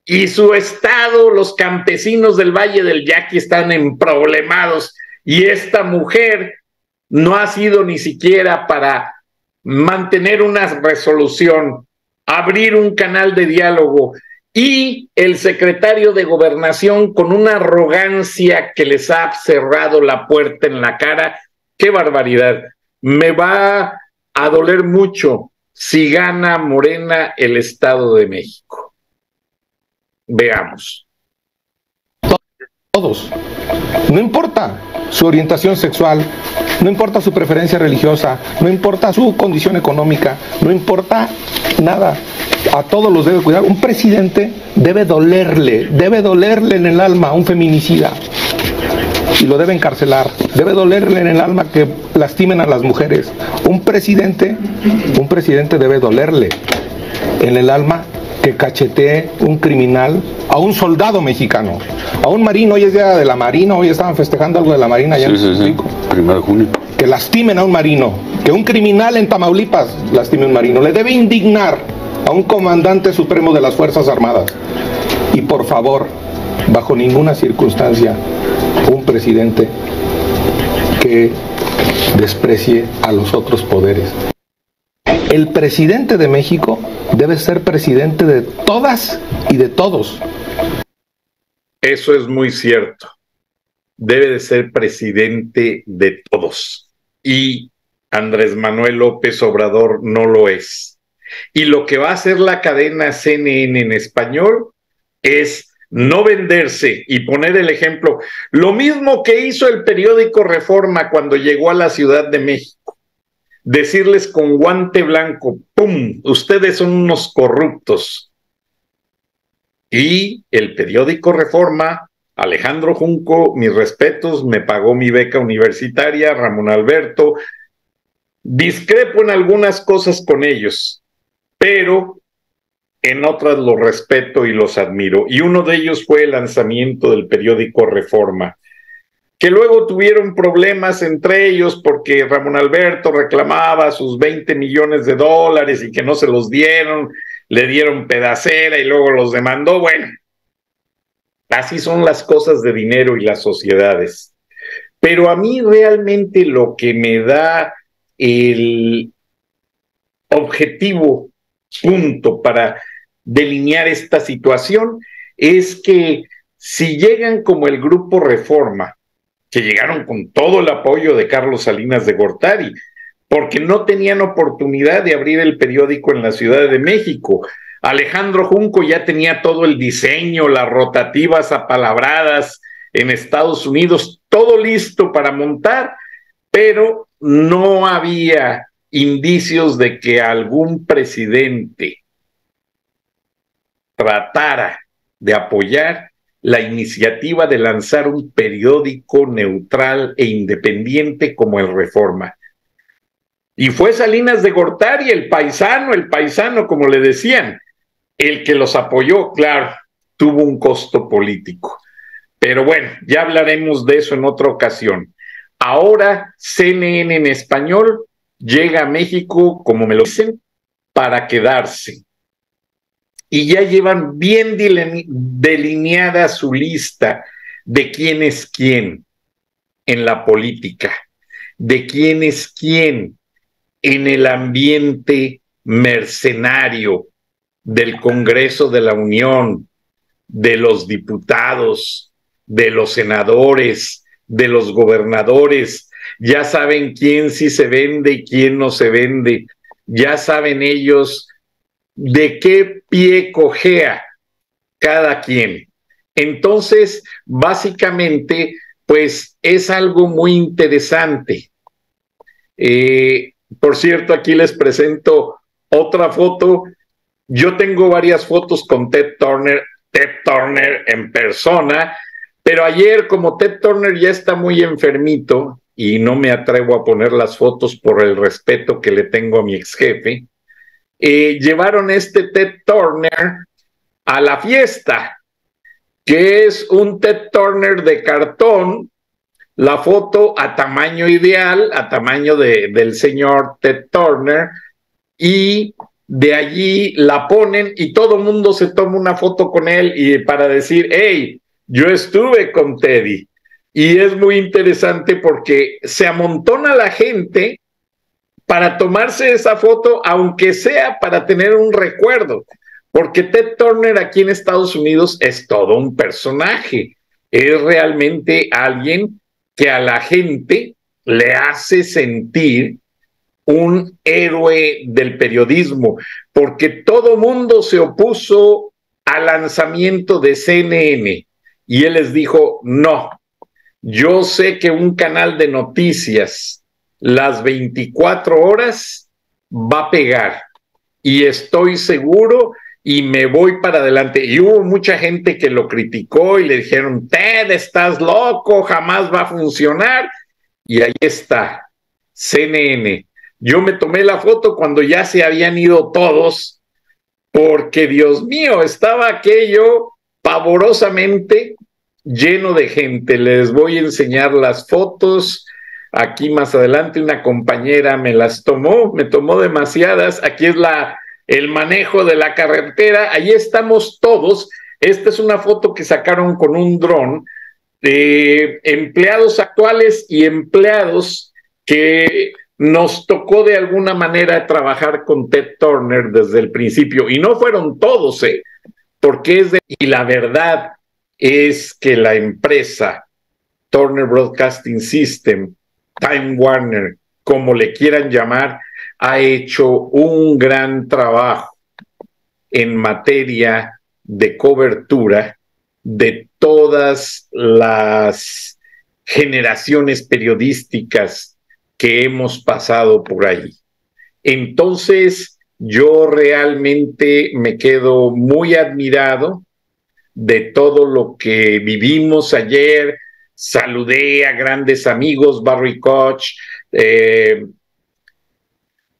y su estado, los campesinos del Valle del Yaqui están emproblemados y esta mujer no ha sido ni siquiera para mantener una resolución, abrir un canal de diálogo, y el secretario de Gobernación con una arrogancia que les ha cerrado la puerta en la cara. ¡Qué barbaridad! Me va a doler mucho si gana Morena el Estado de México. Veamos. Todos. No importa su orientación sexual, no importa su preferencia religiosa, no importa su condición económica, no importa nada. A todos los debe cuidar. Un presidente debe dolerle en el alma a un feminicida y lo debe encarcelar. Debe dolerle en el alma que lastimen a las mujeres. Un presidente debe dolerle en el alma que cachetee un criminal a un soldado mexicano, a un marino. Hoy es día de la Marina, hoy estaban festejando algo de la Marina allá en México. 1 de junio. Que lastimen a un marino, que un criminal en Tamaulipas lastime a un marino. Le debe indignar a un comandante supremo de las Fuerzas Armadas. Y por favor, bajo ninguna circunstancia, un presidente que desprecie a los otros poderes. El presidente de México debe ser presidente de todas y de todos. Eso es muy cierto. Debe de ser presidente de todos. Y Andrés Manuel López Obrador no lo es. Y lo que va a hacer la cadena CNN en español es no venderse y poner el ejemplo. Lo mismo que hizo el periódico Reforma cuando llegó a la Ciudad de México. Decirles con guante blanco, ¡pum!, ustedes son unos corruptos. Y el periódico Reforma, Alejandro Junco, mis respetos, me pagó mi beca universitaria, Ramón Alberto. Discrepo en algunas cosas con ellos, pero en otras los respeto y los admiro. Y uno de ellos fue el lanzamiento del periódico Reforma, que luego tuvieron problemas entre ellos porque Ramón Alberto reclamaba sus $20 millones y que no se los dieron, le dieron pedacera y luego los demandó. Bueno, así son las cosas de dinero y las sociedades. Pero a mí realmente lo que me da el objetivo punto para delinear esta situación es que si llegan como el Grupo Reforma, que llegaron con todo el apoyo de Carlos Salinas de Gortari, porque no tenían oportunidad de abrir el periódico en la Ciudad de México. Alejandro Junco ya tenía todo el diseño, las rotativas apalabradas en Estados Unidos, todo listo para montar, pero no había indicios de que algún presidente tratara de apoyar la iniciativa de lanzar un periódico neutral e independiente como el Reforma. Y fue Salinas de Gortari, el paisano, como le decían, el que los apoyó. Claro, tuvo un costo político. Pero bueno, ya hablaremos de eso en otra ocasión. Ahora CNN en español llega a México, como me lo dicen, para quedarse. Y ya llevan bien delineada su lista de quién es quién en la política, de quién es quién en el ambiente mercenario del Congreso de la Unión, de los diputados, de los senadores, de los gobernadores. Ya saben quién sí se vende y quién no se vende. Ya saben ellos de qué pie cojea cada quien. Entonces, básicamente, pues es algo muy interesante. Por cierto, aquí les presento otra foto. Yo tengo varias fotos con Ted Turner en persona, pero ayer, como Ted Turner ya está muy enfermito y no me atrevo a poner las fotos por el respeto que le tengo a mi ex jefe, llevaron este Ted Turner a la fiesta, que es un Ted Turner de cartón, la foto a tamaño ideal, a tamaño del señor Ted Turner, y de allí la ponen y todo el mundo se toma una foto con él y para decir, hey, yo estuve con Teddy. Y es muy interesante porque se amontona la gente para tomarse esa foto, aunque sea para tener un recuerdo, porque Ted Turner aquí en Estados Unidos es todo un personaje, es realmente alguien que a la gente le hace sentir un héroe del periodismo, porque todo mundo se opuso al lanzamiento de CNN y él les dijo, no, yo sé que un canal de noticias las 24 horas va a pegar y estoy seguro y me voy para adelante. Y hubo mucha gente que lo criticó y le dijeron, Ted, estás loco, jamás va a funcionar. Y ahí está, CNN. Yo me tomé la foto cuando ya se habían ido todos, porque Dios mío, estaba aquello pavorosamente lleno de gente. Les voy a enseñar las fotos. Aquí más adelante una compañera me las tomó, me tomó demasiadas. Aquí es el manejo de la carretera. Ahí estamos todos. Esta es una foto que sacaron con un dron empleados actuales y empleados que nos tocó de alguna manera trabajar con Ted Turner desde el principio, y no fueron todos, porque y la verdad es que la empresa Turner Broadcasting System, Time Warner, como le quieran llamar, ha hecho un gran trabajo en materia de cobertura de todas las generaciones periodísticas que hemos pasado por ahí. Entonces, yo realmente me quedo muy admirado de todo lo que vivimos ayer. Saludé a grandes amigos, Barry Koch,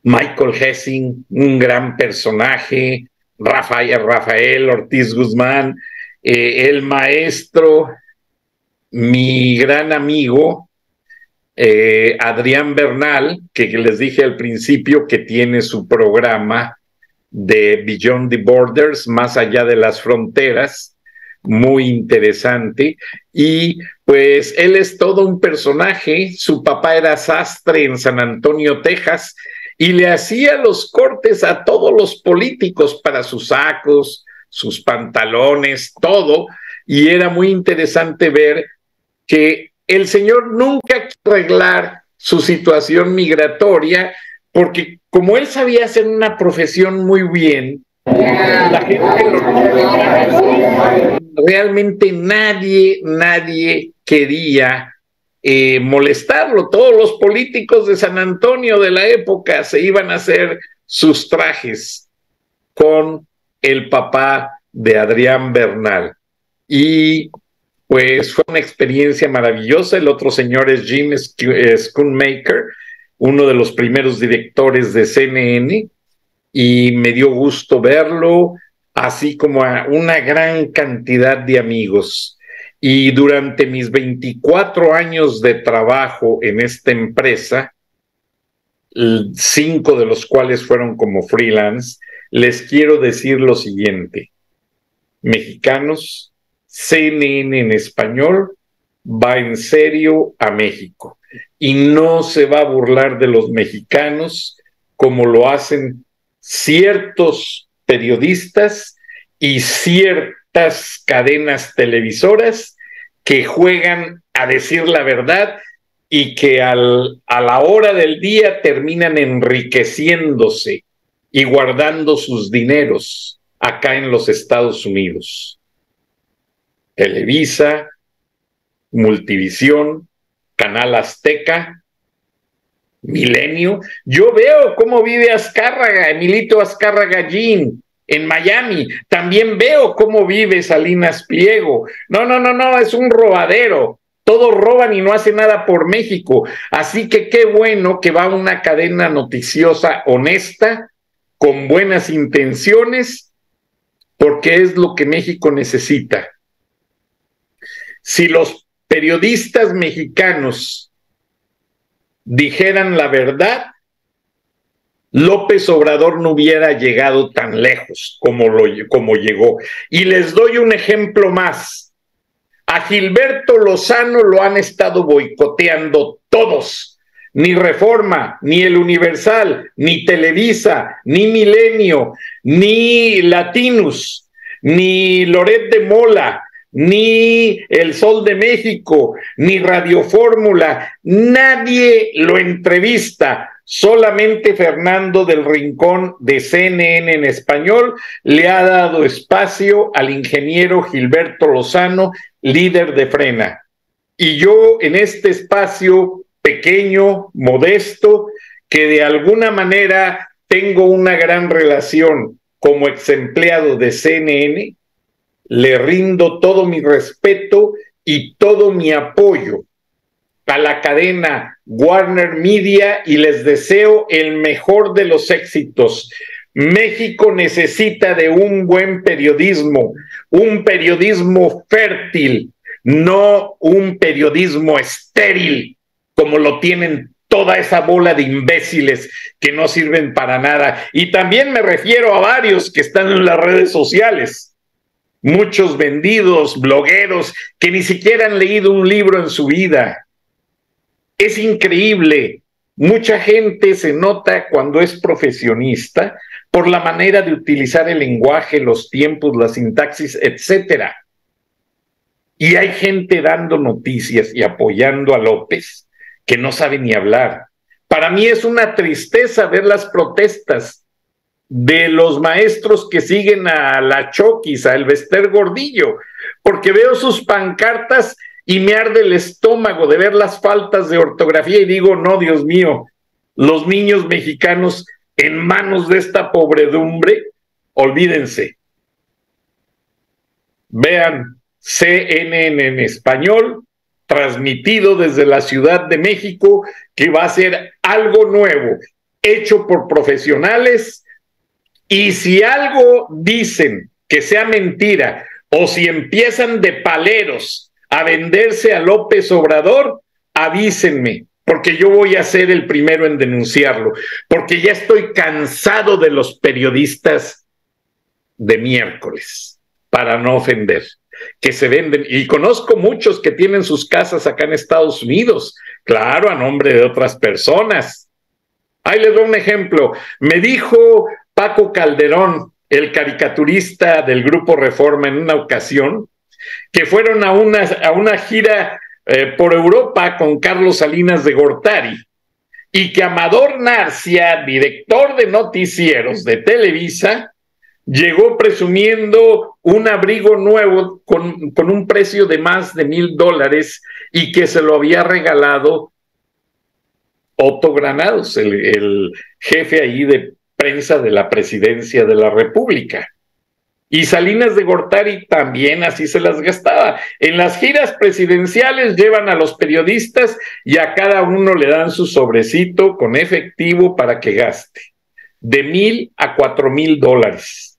Michael Hessing, un gran personaje, Rafael Ortiz Guzmán, el maestro, mi gran amigo, Adrián Bernal, que les dije al principio que tiene su programa de Beyond the Borders, más allá de las fronteras, muy interesante, y pues él es todo un personaje. Su papá era sastre en San Antonio, Texas, y le hacía los cortes a todos los políticos para sus sacos, sus pantalones, todo, y era muy interesante ver que el señor nunca quiso arreglar su situación migratoria, porque como él sabía hacer una profesión muy bien, la gente realmente nadie quería molestarlo. Todos los políticos de San Antonio de la época se iban a hacer sus trajes con el papá de Adrián Bernal, y pues fue una experiencia maravillosa. El otro señor es Jim Schoonmaker, uno de los primeros directores de CNN, y me dio gusto verlo, así como a una gran cantidad de amigos. Y durante mis 24 años de trabajo en esta empresa, 5 de los cuales fueron como freelance, les quiero decir lo siguiente: mexicanos, CNN en español va en serio a México y no se va a burlar de los mexicanos como lo hacen ciertos periodistas y ciertas cadenas televisoras que juegan a decir la verdad y que a la hora del día terminan enriqueciéndose y guardando sus dineros acá en los Estados Unidos. Televisa, Multivisión, Canal Azteca, Milenio. Yo veo cómo vive Azcárraga, Emilito Azcárraga Gallín, en Miami. También veo cómo vive Salinas Pliego. No, es un robadero. Todos roban y no hacen nada por México. Así que qué bueno que va una cadena noticiosa honesta, con buenas intenciones, porque es lo que México necesita. Si los periodistas mexicanos dijeran la verdad, López Obrador no hubiera llegado tan lejos como llegó. Y les doy un ejemplo más. A Gilberto Lozano lo han estado boicoteando todos. Ni Reforma, ni El Universal, ni Televisa, ni Milenio, ni Latinus, ni Loret de Mola, ni El Sol de México, ni Radio Fórmula. Nadie lo entrevista. Solamente Fernando del Rincón de CNN en español le ha dado espacio al ingeniero Gilberto Lozano, líder de Frena. Y yo en este espacio pequeño, modesto, que de alguna manera tengo una gran relación como ex empleado de CNN, le rindo todo mi respeto y todo mi apoyo a la cadena Warner Media y les deseo el mejor de los éxitos. México necesita de un buen periodismo, un periodismo fértil, no un periodismo estéril, como lo tienen toda esa bola de imbéciles que no sirven para nada. Y también me refiero a varios que están en las redes sociales. muchos vendidos, blogueros, que ni siquiera han leído un libro en su vida. Es increíble. Mucha gente se nota cuando es profesionista por la manera de utilizar el lenguaje, los tiempos, la sintaxis, etcétera. Y hay gente dando noticias y apoyando a López que no sabe ni hablar. Para mí es una tristeza ver las protestas de los maestros que siguen a la Chokis, a Elvester Gordillo, porque veo sus pancartas y me arde el estómago de ver las faltas de ortografía y digo, no, Dios mío, los niños mexicanos en manos de esta pobredumbre, olvídense. Vean CNN en español, transmitido desde la Ciudad de México, que va a ser algo nuevo, hecho por profesionales, y si algo dicen que sea mentira, o si empiezan de paleros a venderse a López Obrador, avísenme, porque yo voy a ser el primero en denunciarlo, porque ya estoy cansado de los periodistas de miércoles, para no ofender, que se venden, y conozco muchos que tienen sus casas acá en Estados Unidos, claro, a nombre de otras personas. Ahí les doy un ejemplo. Me dijo Paco Calderón, el caricaturista del Grupo Reforma, en una ocasión, que fueron a una gira por Europa con Carlos Salinas de Gortari, y que Amador Narcia, director de noticieros de Televisa, llegó presumiendo un abrigo nuevo con un precio de más de $1,000 y que se lo había regalado Otto Granados, el jefe ahí de prensa de la Presidencia de la República. Y Salinas de Gortari también así se las gastaba. En las giras presidenciales llevan a los periodistas y a cada uno le dan su sobrecito con efectivo para que gaste, de $1,000 a $4,000.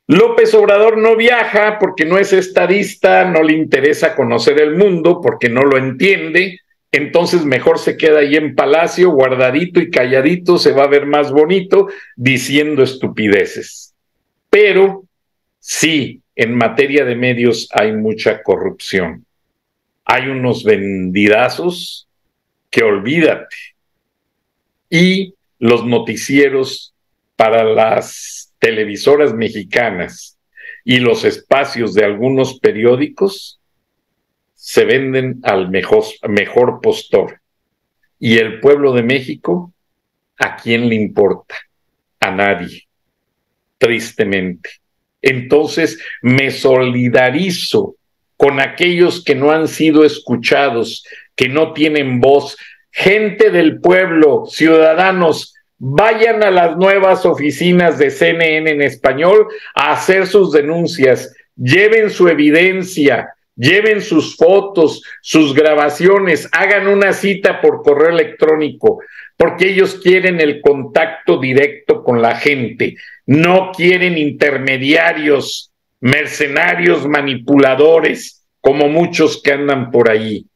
López Obrador no viaja porque no es estadista, no le interesa conocer el mundo porque no lo entiende, entonces mejor se queda ahí en Palacio, guardadito y calladito, se va a ver más bonito diciendo estupideces. Pero sí, en materia de medios hay mucha corrupción. Hay unos vendidazos que olvídate. Y los noticieros para las televisoras mexicanas y los espacios de algunos periódicos se venden al mejor postor. Y el pueblo de México, ¿a quién le importa? A nadie, tristemente. Entonces me solidarizo con aquellos que no han sido escuchados, que no tienen voz. Gente del pueblo, ciudadanos, vayan a las nuevas oficinas de CNN en español a hacer sus denuncias, lleven su evidencia, lleven sus fotos, sus grabaciones, hagan una cita por correo electrónico, porque ellos quieren el contacto directo con la gente, no quieren intermediarios, mercenarios, manipuladores, como muchos que andan por ahí,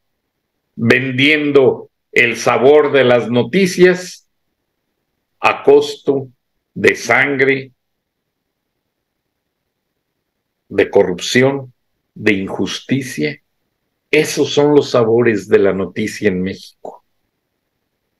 vendiendo el sabor de las noticias a costo de sangre, de corrupción, de injusticia. Esos son los sabores de la noticia en México.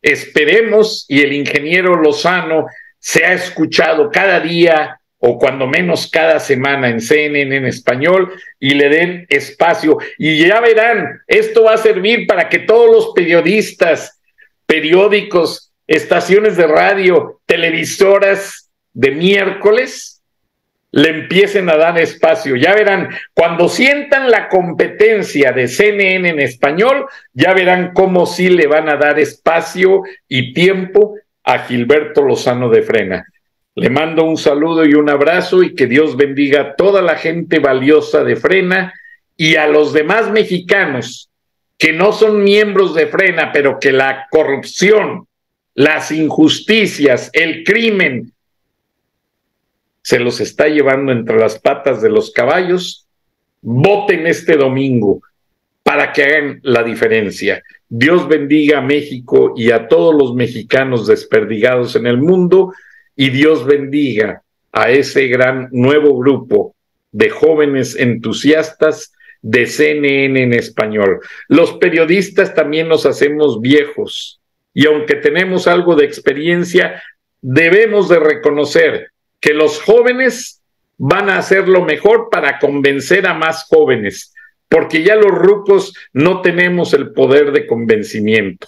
Esperemos y el ingeniero Lozano sea escuchado cada día o cuando menos cada semana en CNN en español y le den espacio. Y ya verán, esto va a servir para que todos los periodistas, periódicos, estaciones de radio, televisoras de miércoles le empiecen a dar espacio. Ya verán, cuando sientan la competencia de CNN en español, ya verán cómo sí le van a dar espacio y tiempo a Gilberto Lozano de Frena. Le mando un saludo y un abrazo y que Dios bendiga a toda la gente valiosa de Frena y a los demás mexicanos que no son miembros de Frena, pero que la corrupción, las injusticias, el crimen se los está llevando entre las patas de los caballos. Voten este domingo para que hagan la diferencia. Dios bendiga a México y a todos los mexicanos desperdigados en el mundo, y Dios bendiga a ese gran nuevo grupo de jóvenes entusiastas de CNN en español. Los periodistas también nos hacemos viejos y aunque tenemos algo de experiencia, debemos de reconocer que los jóvenes van a hacer lo mejor para convencer a más jóvenes, porque ya los rucos no tenemos el poder de convencimiento.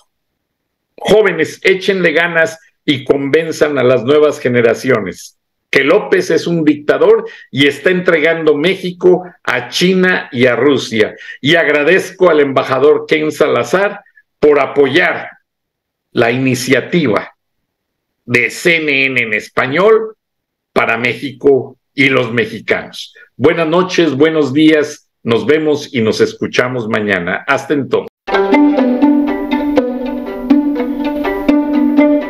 Jóvenes, échenle ganas y convenzan a las nuevas generaciones que López es un dictador y está entregando México a China y a Rusia. Y agradezco al embajador Ken Salazar por apoyar la iniciativa de CNN en español para México y los mexicanos. Buenas noches, buenos días, nos vemos y nos escuchamos mañana. Hasta entonces.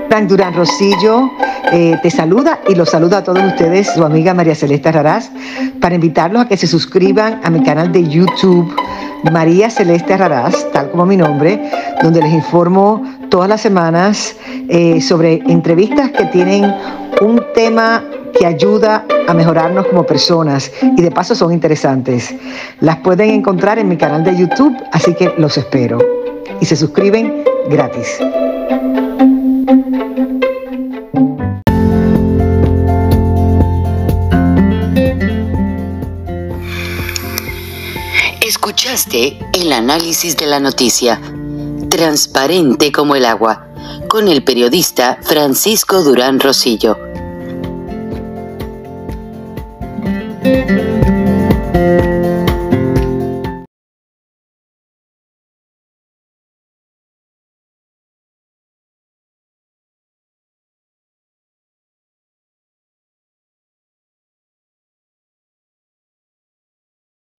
Frank Durán Rosillo te saluda y los saluda a todos ustedes, su amiga María Celeste Raraz, para invitarlos a que se suscriban a mi canal de YouTube, María Celeste Raraz, tal como mi nombre, donde les informo todas las semanas sobre entrevistas que tienen un tema que ayuda a mejorarnos como personas y de paso son interesantes. Las pueden encontrar en mi canal de YouTube, así que los espero. Y se suscriben gratis. Escuchaste el análisis de la noticia, transparente como el agua, con el periodista Francisco Durán Rosillo.